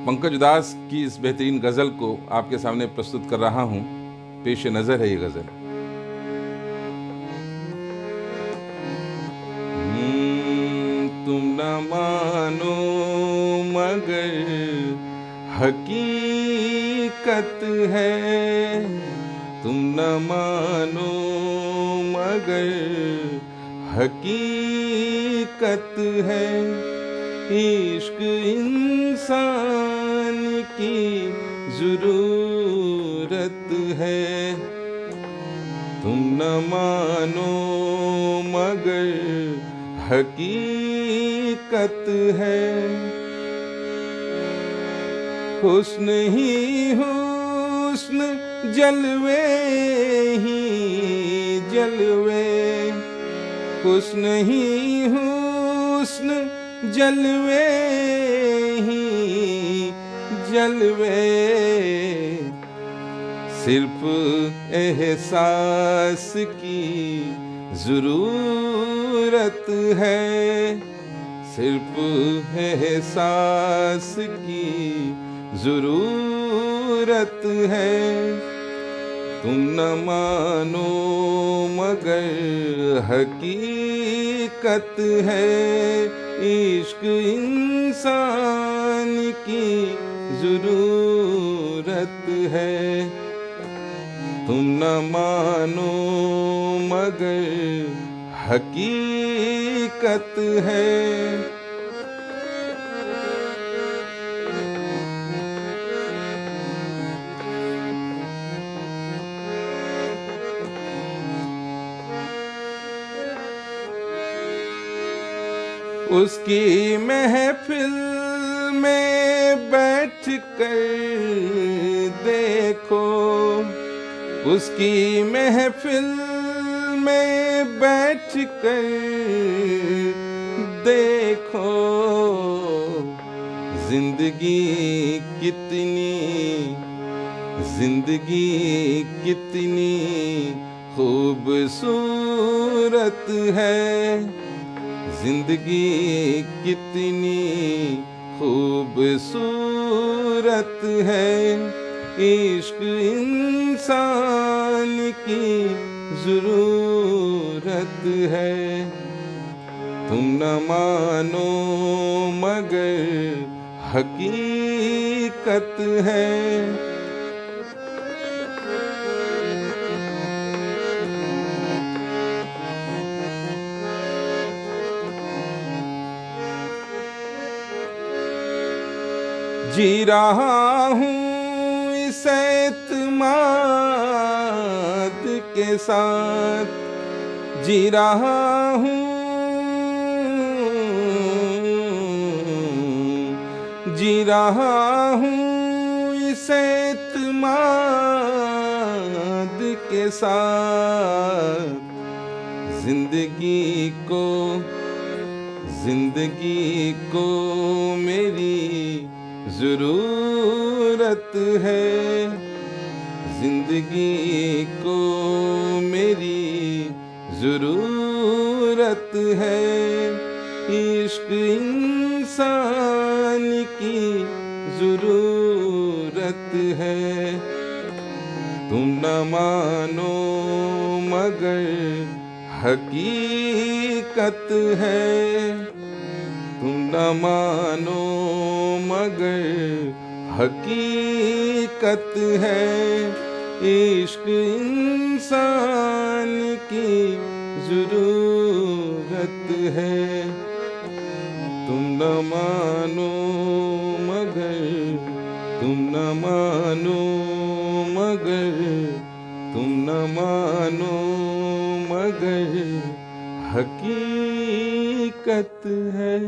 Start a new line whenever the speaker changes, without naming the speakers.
पंकज उदास की इस बेहतरीन गज़ल को आपके सामने प्रस्तुत कर रहा हूँ। पेश नज़र है ये गज़ल। तुम न मानो मगर हकीकत है, तुम न मानो मगर हकीकत है। इश्क इंसान की ज़रूरत है, तुम न मानो मगर हकीकत है। हुस्न ही हुस्न, जलवे ही जलवे, हुस्न ही हुस्न, जलवे ही जलवे। सिर्फ एहसास की ज़रूरत है, सिर्फ एहसास की ज़रूरत है। तुम न मानो मगर हकीकत है। इश्क इंसान की ज़रूरत है, तुम न मानो मगर हकीकत है। उसकी महफिल में बैठ कर देखो, उसकी महफिल में बैठ कर देखो। जिंदगी कितनी खूबसूरत है, जिंदगी कितनी खूबसूरत है। इश्क इंसान की ज़रूरत है, तुम न मानो मगर हकीकत है। जी रहा हूँ इस एतमाद के साथ, जी रहा हूँ, जी रहा हूँ इस एतमाद के साथ। जिंदगी को मेरी ज़रूरत है, जिंदगी को मेरी ज़रूरत है। इश्क इंसान की ज़रूरत है, तुम न मानो मगर हकीकत है, तुम न मानो मगर हकीकत है। इश्क इंसान की ज़रूरत है, तुम न मानो मगर, तुम न मानो मगर, तुम न मानो मगर हकीकत है।